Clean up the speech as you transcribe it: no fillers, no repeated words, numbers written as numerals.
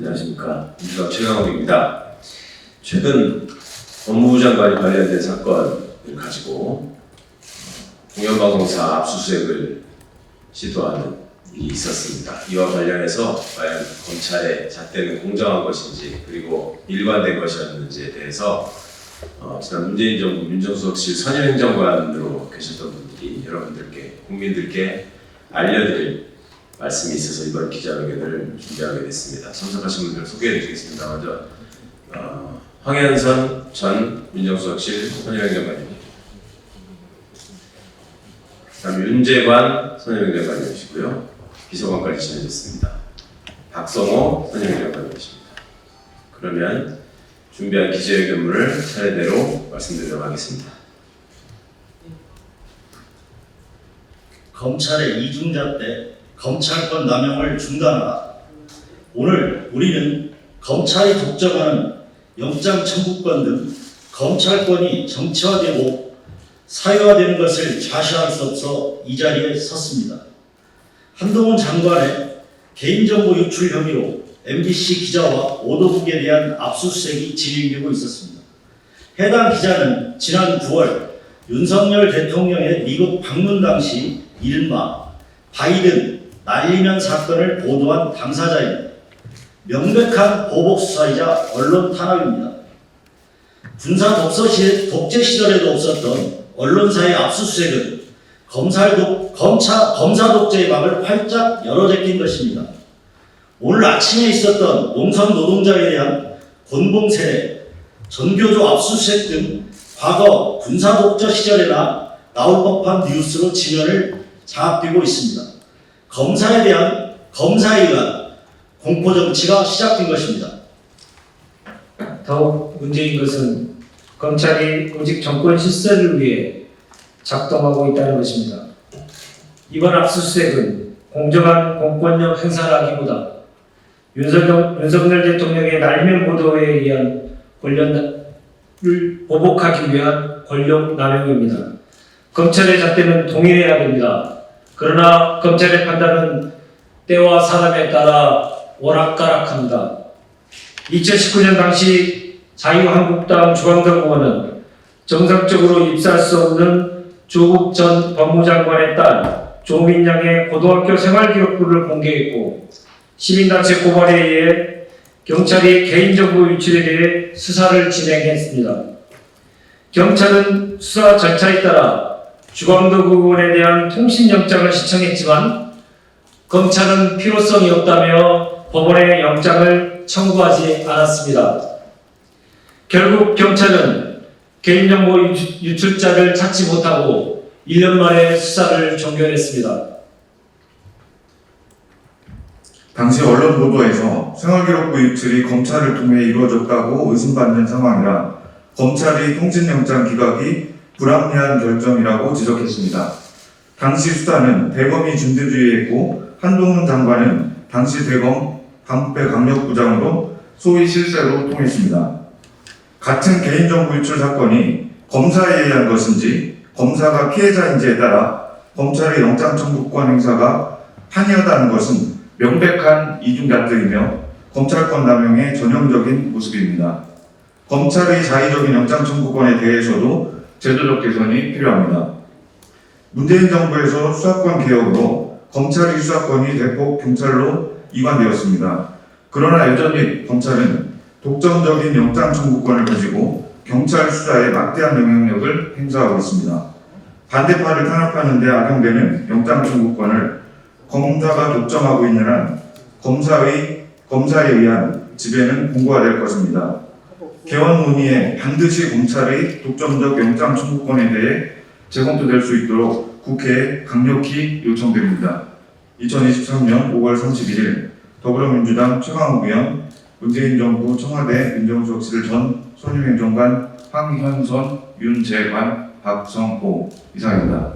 안녕하십니까. 민주당 최강욱입니다. 최근 법무부 장관이 관련된 사건을 가지고 공영방송사 압수수색을 시도하는 일이 있었습니다. 이와 관련해서 과연 검찰의 잣대는 공정한 것인지 그리고 일관된 것이었는지에 대해서 지난 문재인 정부 민정수석실 선임행정관으로 계셨던 분들이 여러분들께 국민들께 알려드릴 말씀이 있어서 이번 기자회견을 준비하게 됐습니다. 참석하신 분들 소개해드리겠습니다. 먼저 황현선 전 민정수석실 선임행정관님, 그다음 윤재관 선임행정관님이시고요. 비서관까지 지내셨습니다. 박성호 선임행정관님이십니다. 그러면 준비한 기자회견문을 차례대로 말씀드리도록 하겠습니다. 검찰의 이중잣대, 검찰권 남용을 중단하라. 오늘 우리는 검찰이 독점하는 영장 청구권 등 검찰권이 정치화되고 사유화되는 것을 좌시할 수 없어 이 자리에 섰습니다. 한동훈 장관의 개인정보 유출 혐의로 MBC 기자와 오도국에 대한 압수수색이 진행되고 있었습니다. 해당 기자는 지난 9월 윤석열 대통령의 미국 방문 당시 이른바 바이든 날리면 사건을 보도한 당사자입니다. 명백한 보복수사이자 언론 탄압입니다. 군사 독재 시절에도 없었던 언론사의 압수수색은 검사 독재의 막을 활짝 열어제낀 것입니다. 오늘 아침에 있었던 농선 노동자에 대한 곤봉세례, 전교조 압수수색 등 과거 군사 독재 시절에나 나올 법한 뉴스로 지면을 장악되고 있습니다. 검사에 대한 검사에 의한 공포정치가 시작된 것입니다. 더욱 문제인 것은 검찰이 오직 정권 실세를 위해 작동하고 있다는 것입니다. 이번 압수수색은 공정한 공권력 행사라기보다 윤석열 대통령의 날면 보도에 의한 권력을 보복하기 위한 권력 남용입니다. 검찰의 잣대는 동일해야 됩니다. 그러나 검찰의 판단은 때와 사람에 따라 오락가락합니다. 2019년 당시 자유한국당 주광덕 의원은 정상적으로 입사할 수 없는 조국 전 법무장관의 딸 조민양의 고등학교 생활기록부를 공개했고, 시민단체 고발에 의해 경찰이 개인정보 유출에 대해 수사를 진행했습니다. 경찰은 수사 절차에 따라 주광덕 의원에 대한 통신영장을 신청했지만 검찰은 필요성이 없다며 법원에 영장을 청구하지 않았습니다. 결국 경찰은 개인정보 유출자를 찾지 못하고 1년 만에 수사를 종결했습니다. 당시 언론 보도에서 생활기록부 유출이 검찰을 통해 이루어졌다고 의심받는 상황이라 검찰이 통신영장 기각이 불합리한 결정이라고 지적했습니다. 당시 수사는 대검이 중대주의했고 한동훈 장관은 당시 대검 강북배 강력부장으로 소위 실세로 통했습니다. 같은 개인정보 유출 사건이 검사에 의한 것인지 검사가 피해자인지에 따라 검찰의 영장 청구권 행사가 한이하다는 것은 명백한 이중잣대이며 검찰권 남용의 전형적인 모습입니다. 검찰의 자의적인 영장 청구권에 대해서도 제도적 개선이 필요합니다. 문재인 정부에서 수사권 개혁으로 검찰의 수사권이 대폭 경찰로 이관되었습니다. 그러나 여전히 검찰은 독점적인 영장 청구권을 가지고 경찰 수사에 막대한 영향력을 행사하고 있습니다. 반대파를 탄압하는 데 악용되는 영장 청구권을 검사가 독점하고 있는 한 검사에 의한 지배는 공고화될 것입니다. 개헌 논의에 반드시 검찰의 독점적 영장 청구권에 대해 재검토될 수 있도록 국회에 강력히 요청드립니다. 2023년 5월 31일 더불어민주당 최강욱 의원, 문재인 정부 청와대 민정수석실 전 선임행정관 황현선, 윤재관, 박성호 이상입니다.